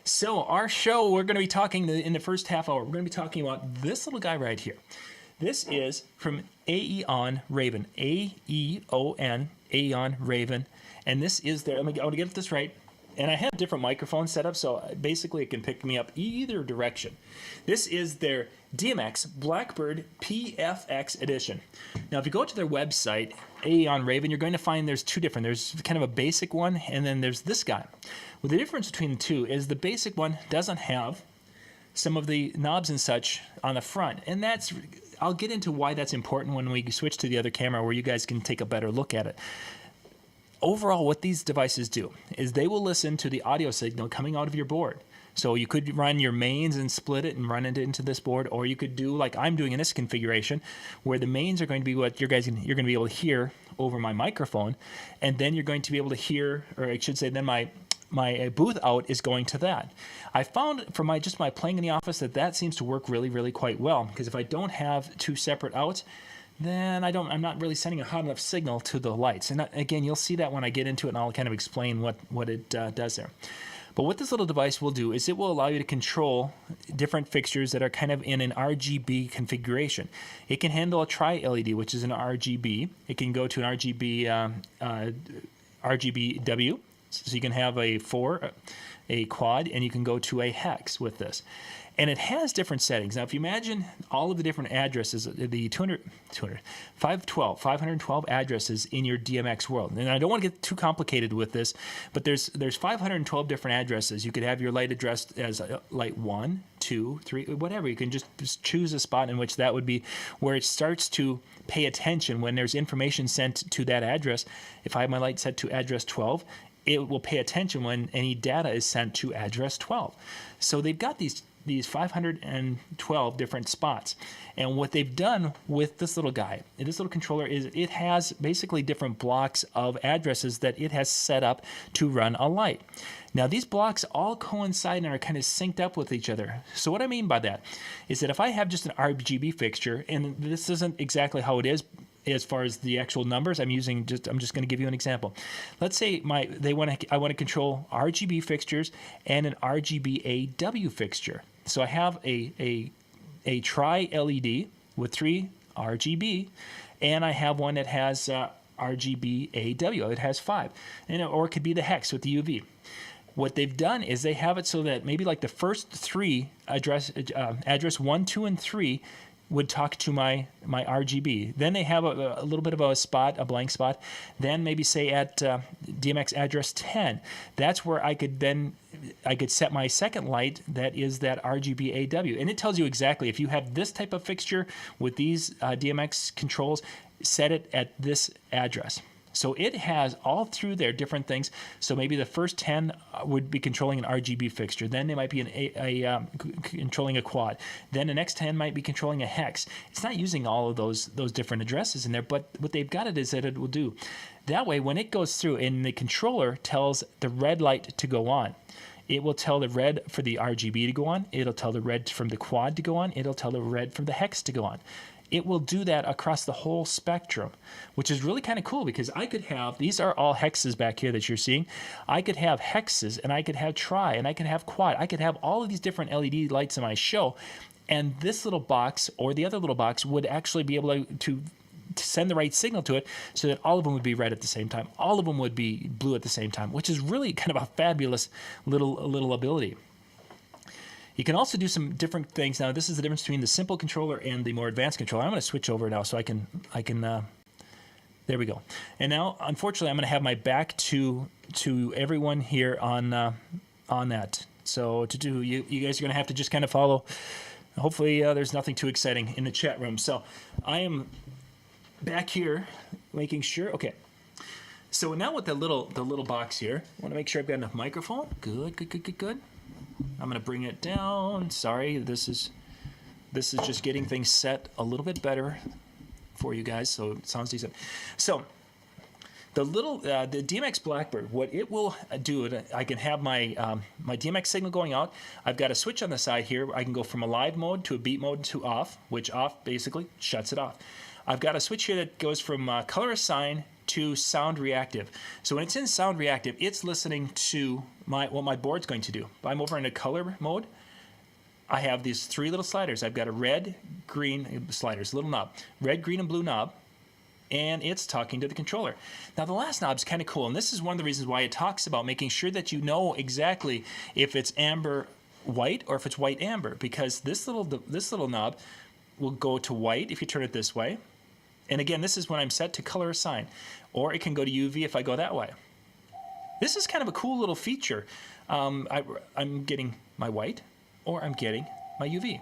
So our show, we're going to be talking in the first half hour. We're going to be talking about this little guy right here. This is from AeonRaven, A-E-O-N, AeonRaven, and this is their. I want to get this right. And I have different microphones set up, so basically it can pick me up either direction. This is their DMX Blackbird PFX edition. Now, if you go to their website, AeonRaven, you're going to find there's two different. There's kind of a basic one, and then there's this guy. Well, the difference between the two is the basic one doesn't have some of the knobs and such on the front. And that's, I'll get into why that's important when we switch to the other camera where you guys can take a better look at it. Overall, what these devices do is they will listen to the audio signal coming out of your board. So you could run your mains and split it and run it into this board, or you could do like I'm doing in this configuration, where the mains are going to be what you're going to be able to hear over my microphone, and then you're going to be able to hear, or I should say, then my booth out is going to that. I found from my playing in the office that seems to work really, really quite well, because if I don't have two separate outs, then I'm not really sending a hot enough signal to the lights. And again, you'll see that when I get into it, and I'll kind of explain what it does there. But what this little device will do is it will allow you to control different fixtures that are kind of in an RGB configuration. It can handle a tri-LED, which is an RGB. It can go to an RGBW, so you can have a quad, and you can go to a hex with this. And it has different settings. Now, if you imagine all of the different addresses, the 512 addresses in your DMX world. And I don't want to get too complicated with this, but there's 512 different addresses. You could have your light addressed as light 1, 2, 3, whatever. You can just choose a spot in which that would be where it starts to pay attention when there's information sent to that address. If I have my light set to address 12, it will pay attention when any data is sent to address 12. So they've got these 512 different spots. And what they've done with this little guy, this little controller, is it has basically different blocks of addresses that it has set up to run a light. Now, these blocks all coincide and are kind of synced up with each other. So what I mean by that is that if I have just an RGB fixture, and this isn't exactly how it is as far as the actual numbers, I'm just going to give you an example. Let's say I want to control RGB fixtures and an RGBAW fixture. So I have a tri-LED with 3 RGB, and I have one that has RGBAW. It has 5, or it could be the hex with the UV. What they've done is they have it so that maybe like the first 3 address 1, 2, and 3 would talk to my RGB. Then they have a little bit of a blank spot. Then maybe say at DMX address 10, that's where I could set my second light that is that RGBAW. And it tells you exactly if you have this type of fixture with these DMX controls, set it at this address. So it has all through there different things. So maybe the first 10 would be controlling an RGB fixture. Then they might be controlling a quad. Then the next 10 might be controlling a hex. It's not using all of those different addresses in there, but what they've got it is that it will do. That way, when it goes through and the controller tells the red light to go on, it will tell the red for the RGB to go on. It'll tell the red from the quad to go on. It'll tell the red from the hex to go on. It will do that across the whole spectrum, which is really kind of cool because I could have, these are all hexes back here that you're seeing. I could have hexes, and I could have tri, and I could have quad. I could have all of these different LED lights in my show, and this little box or the other little box would actually be able to send the right signal to it so that all of them would be red at the same time. All of them would be blue at the same time, which is really kind of a fabulous little ability. You can also do some different things. Now, this is the difference between the simple controller and the more advanced controller. I'm going to switch over now so I can. There we go. And now, unfortunately, I'm going to have my back to everyone here on that. So you guys are going to have to just kind of follow. Hopefully, there's nothing too exciting in the chat room. So I am back here making sure. Okay. So now with the little box here, I want to make sure I've got enough microphone. Good. I'm going to bring it down. Sorry, this is just getting things set a little bit better for you guys, so it sounds decent. So the DMX Blackbird, what it will do, I can have my DMX signal going out. I've got a switch on the side here. I can go from a live mode to a beat mode to off, which off basically shuts it off. I've got a switch here that goes from color assign to sound reactive. So when it's in sound reactive, it's listening to what my board's going to do. I'm over in a color mode. I have these 3 little sliders. I've got a red, green sliders, little knob, red, green, and blue knob, and it's talking to the controller. Now the last knob is kind of cool, and this is one of the reasons why it talks about making sure that you know exactly if it's amber white or if it's white amber, because this little knob will go to white if you turn it this way. And again, this is when I'm set to color assign, or it can go to UV if I go that way. This is kind of a cool little feature. I'm getting my white, or I'm getting my UV.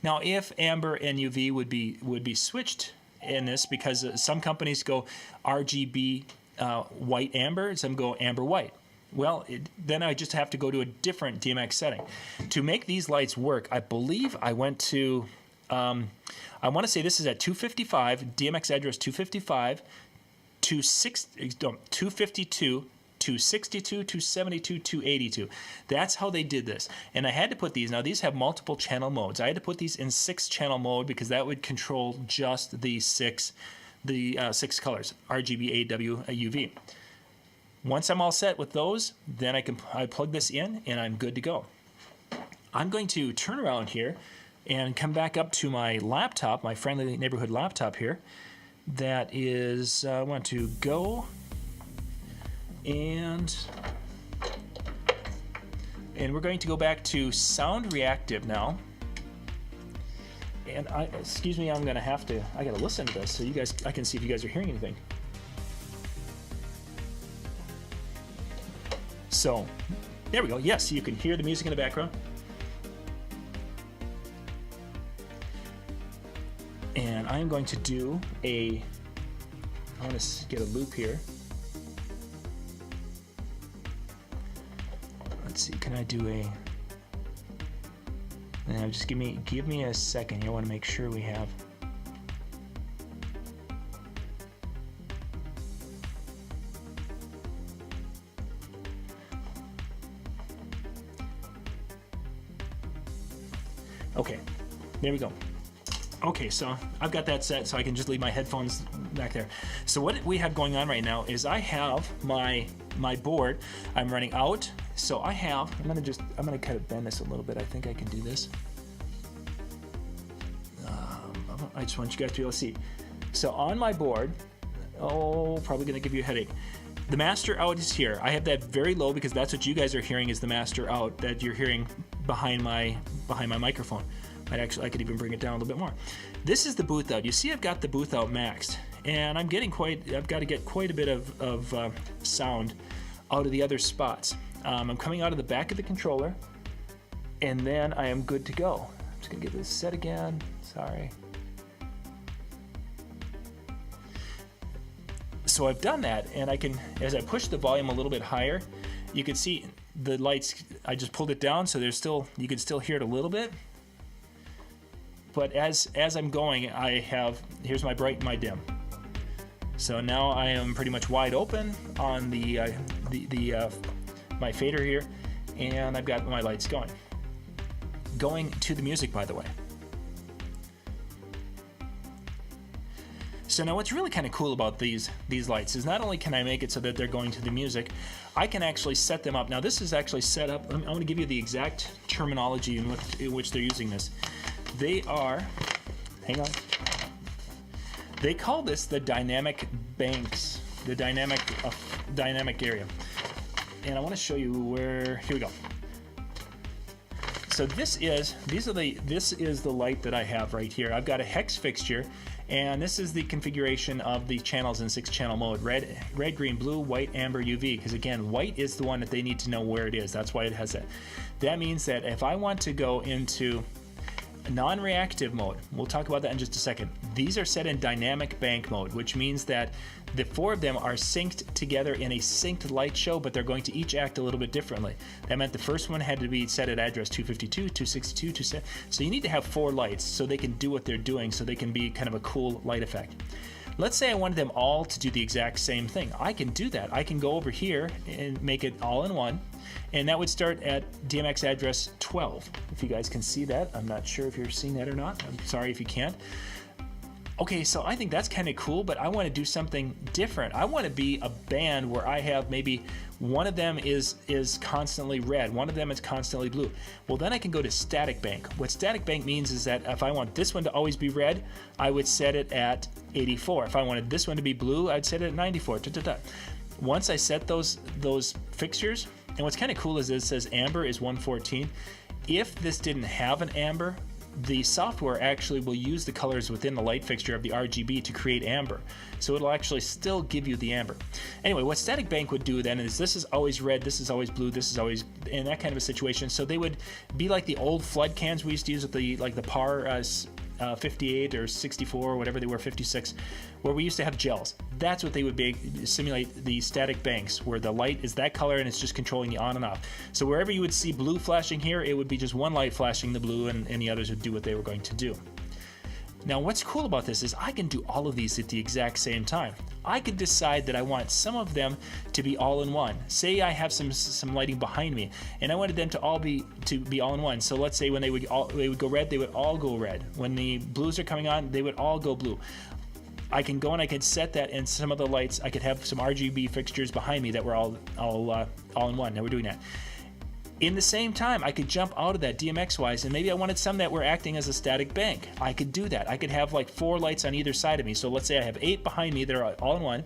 Now, if amber and UV would be switched in this, because some companies go RGB white amber, some go amber white. Well, then I just have to go to a different DMX setting. To make these lights work, I believe I went to, I want to say this is at 255, DMX address 255, 252, 262, 272, 282. That's how they did this. And I had to put these, now these have multiple channel modes. I had to put these in 6-channel mode because that would control just the six colors, RGBA, W, UV. Once I'm all set with those, then I plug this in and I'm good to go. I'm going to turn around here and come back up to my laptop, my friendly neighborhood laptop here. That is, I want to go and we're going to go back to sound reactive now. And excuse me, I gotta listen to this so I can see if you guys are hearing anything. So, there we go. Yes, you can hear the music in the background. And I'm going to do I want to get a loop here. Let's see, can I do now just give me a second here. I want to make sure we have. Okay, there we go. Okay, so I've got that set, so I can just leave my headphones back there. So what we have going on right now is I have my board. I'm running out, so I'm gonna kind of bend this a little bit. I think I can do this. I just want you guys to be able to see. So on my board, probably gonna give you a headache. The master out is here. I have that very low because that's what you guys are hearing is the master out that you're hearing behind my microphone. I could even bring it down a little bit more. This is the booth out. You see I've got the booth out maxed, and I've got to get quite a bit of sound out of the other spots. I'm coming out of the back of the controller, and then I am good to go. I'm just gonna get this set again, sorry. So I've done that, and as I push the volume a little bit higher, you can see the lights, I just pulled it down, so you can still hear it a little bit. But as I'm going, here's my bright and my dim. So now I am pretty much wide open on my fader here, and I've got my lights going. Going to the music, by the way. So now what's really kind of cool about these lights is not only can I make it so that they're going to the music, I can actually set them up. Now this is actually set up, I'm going to give you the exact terminology in which they're using this. They call this the dynamic banks, the dynamic area. And I want to show you here we go. So this is the light that I have right here. I've got a hex fixture, and this is the configuration of the channels in 6-channel mode: red, green, blue, white, amber, UV. Because again, white is the one that they need to know where it is. That's why it has that. That means that if I want to go into non-reactive mode, we'll talk about that in just a second. These are set in dynamic bank mode, which means that the 4 of them are synced together in a synced light show, but they're going to each act a little bit differently. That meant the first one had to be set at address 252, 262, 270. So you need to have 4 lights so they can do what they're doing, so they can be kind of a cool light effect. Let's say I wanted them all to do the exact same thing. I can do that. I can go over here and make it all in one, and that would start at DMX address 12. If you guys can see that, I'm not sure if you're seeing that or not. I'm sorry if you can't. Okay, so I think that's kind of cool, but I want to do something different. I want to be a band where I have maybe one of them is constantly red, one of them is constantly blue. Well, then I can go to static bank. What static bank means is that if I want this one to always be red, I would set it at 84. If I wanted this one to be blue, I'd set it at 94. Once I set those fixtures, and what's kind of cool is it says amber is 114. If this didn't have an amber, the software actually will use the colors within the light fixture of the RGB to create amber. So it'll actually still give you the amber. Anyway, what static bank would do then is this is always red, this is always blue, this is always in that kind of a situation. So they would be like the old flood cans we used to use with the PAR 58 or 64 or whatever they were, 56, where we used to have gels. That's what they would be, simulate the static banks, where the light is that color and it's just controlling the on and off. So wherever you would see blue flashing here, it would be just one light flashing the blue, and the others would do what they were going to do. Now what's cool about this is I can do all of these at the exact same time. I could decide that I want some of them to be all in one. Say I have some lighting behind me and I wanted them to all be all in one. So let's say when they would go red, they would all go red. When the blues are coming on, they would all go blue. I can go and I can set that in some of the lights. I could have some RGB fixtures behind me that were all in one. Now we're doing that. In the same time, I could jump out of that DMX wise, and maybe I wanted some that were acting as a static bank. I could do that. I could have like 4 lights on either side of me. So let's say I have 8 behind me that are all in one.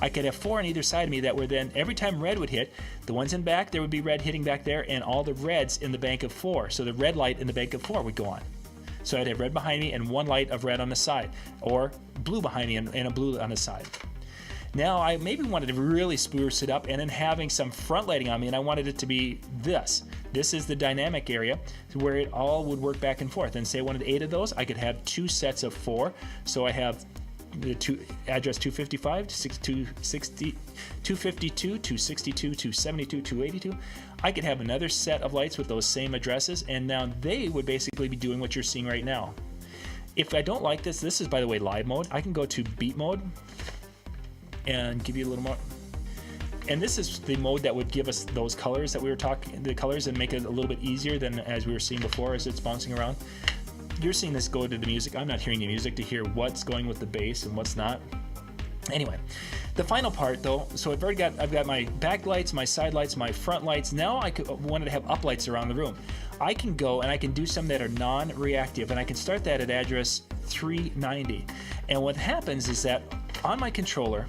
I could have 4 on either side of me that were then, every time red would hit, the ones in back, there would be red hitting back there, and all the reds in the bank of 4. So the red light in the bank of 4 would go on. So I'd have red behind me and 1 light of red on the side, or blue behind me and a blue on the side. Now I maybe wanted to really spruce it up and then having some front lighting on me, and I wanted it to be this. This is the dynamic area where it all would work back and forth. And say I wanted 8 of those, I could have 2 sets of 4. So I have the address 255, 260, 252, 262, 272, 282. I could have another set of lights with those same addresses, and now they would basically be doing what you're seeing right now. If I don't like this is, by the way, live mode. I can go to beat mode and give you a little more. And this is the mode that would give us those colors that we were talking, the colors, and make it a little bit easier than as we were seeing before as it's bouncing around. You're seeing this go to the music. I'm not hearing the music to hear what's going with the bass and what's not. Anyway, the final part though, so I've got my back lights, my side lights, my front lights. Now I wanted to have up lights around the room. I can go and I can do some that are non-reactive, and I can start that at address 390. And what happens is that on my controller,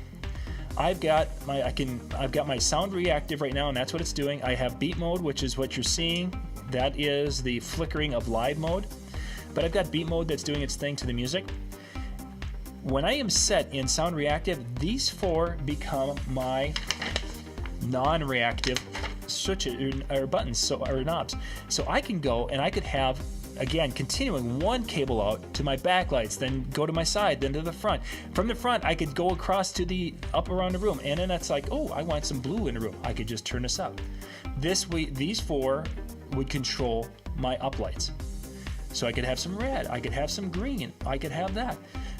I've got my sound reactive right now, and that's what it's doing. I have beat mode, which is what you're seeing. That is the flickering of live mode. But I've got beat mode that's doing its thing to the music. When I am set in sound reactive, these 4 become my non-reactive switches or buttons, or knobs. So I can go and I could have, again, continuing 1 cable out to my backlights, then go to my side, then to the front. From the front, I could go across to the up around the room, and then that's like, oh, I want some blue in the room. I could just turn this up. This way, these 4 would control my up lights. So I could have some red, I could have some green, I could have that.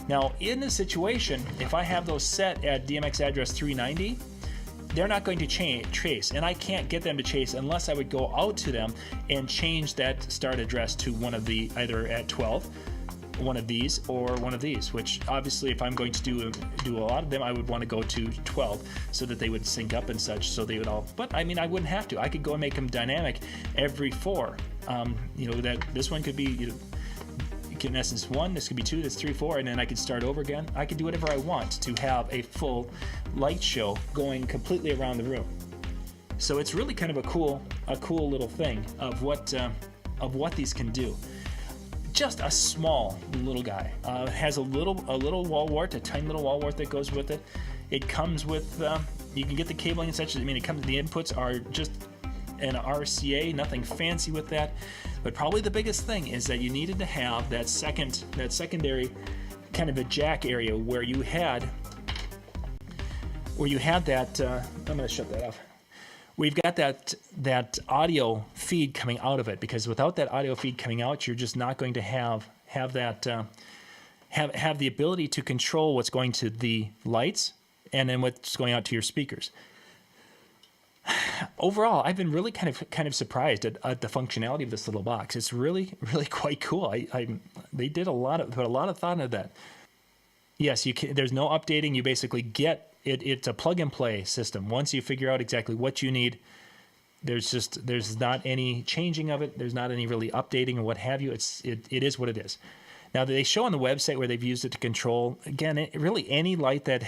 Now, in this situation, if I have those set at DMX address 390, they're not going to chase, and I can't get them to chase unless I would go out to them and change that start address to one of the, either at 12, one of these, or one of these, which obviously if I'm going to do a lot of them, I would want to go to 12 so that they would sync up and such, so they would all, but I mean, I wouldn't have to. I could go and make them dynamic every 4. That this one could be, in essence 1, this could be 2, that's 3, 4, and then I could start over again. I could do whatever I want to have a full light show going completely around the room. So it's really kind of a cool little thing of what these can do. Just a small little guy. Has a little wall wart, a tiny little wall wart that goes with it. It comes with you can get the cabling and such. I mean, the inputs are just an RCA, nothing fancy with that. But probably the biggest thing is that you needed to have that secondary kind of a jack area where you had that. I'm going to shut that off. We've got that audio feed coming out of it, because without that audio feed coming out, you're just not going to have that have the ability to control what's going to the lights and then what's going out to your speakers. Overall, I've been really kind of surprised at the functionality of this little box. It's really quite cool. They did put a lot of thought into that. Yes, you can. There's no updating. You basically get it. It's a plug and play system. Once you figure out exactly what you need, there's not any changing of it. There's not any really updating or what have you. It is what it is. Now they show on the website where they've used it to control, again, really any light that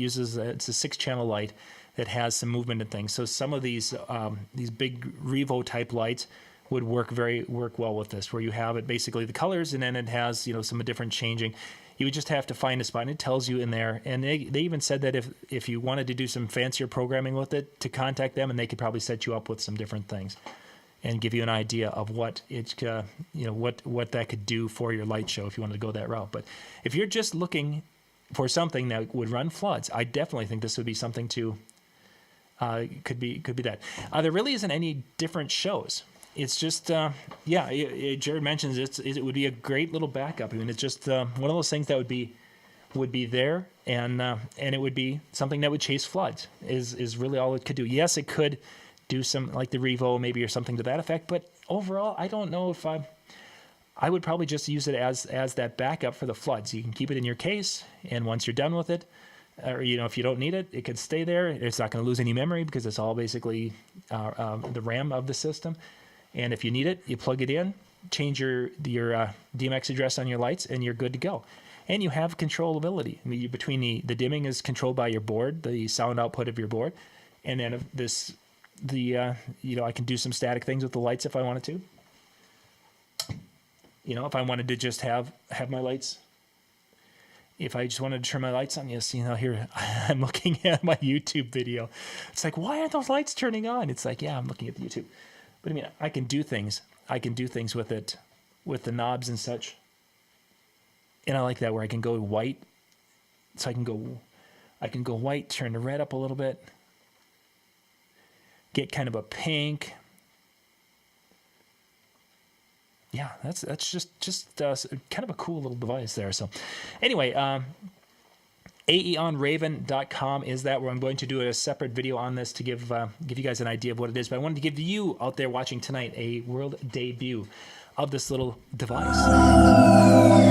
uses it's a 6-channel light that has some movement and things. So some of these big Revo type lights would work well with this, where you have it basically the colors and then it has some different changing. You would just have to find a spot, and it tells you in there. And they even said that if you wanted to do some fancier programming with it, to contact them, and they could probably set you up with some different things and give you an idea of what what that could do for your light show if you wanted to go that route. But if you're just looking for something that would run floods, I definitely think this would be something to could be that. There really isn't any different shows. It's just Jared mentions it would be a great little backup. I mean, it's just one of those things that would be there, and it would be something that would chase floods. Is really all it could do. Yes, it could do some like the Revo maybe or something to that effect, but overall, I don't know if I would probably just use it as that backup for the floods. You can keep it in your case, and once you're done with it, or if you don't need it, it could stay there. It's not going to lose any memory because it's all basically the RAM of the system. And if you need it, you plug it in, change your DMX address on your lights, and you're good to go. And you have controllability. I mean, between the dimming is controlled by your board, the sound output of your board, and then I can do some static things with the lights if I wanted to. If I wanted to just have my lights. If I just wanted to turn my lights on, here I'm looking at my YouTube video. It's like, why aren't those lights turning on? It's like, yeah, I'm looking at the YouTube. But I mean, I can do things with it, with the knobs and such. And I like that where I can go white. So I can go white, turn the red up a little bit, get kind of a pink. Yeah, that's just kind of a cool little device there. So anyway, AeonRaven.com is that where I'm going to do a separate video on this to give you guys an idea of what it is. But I wanted to give you out there watching tonight a world debut of this little device.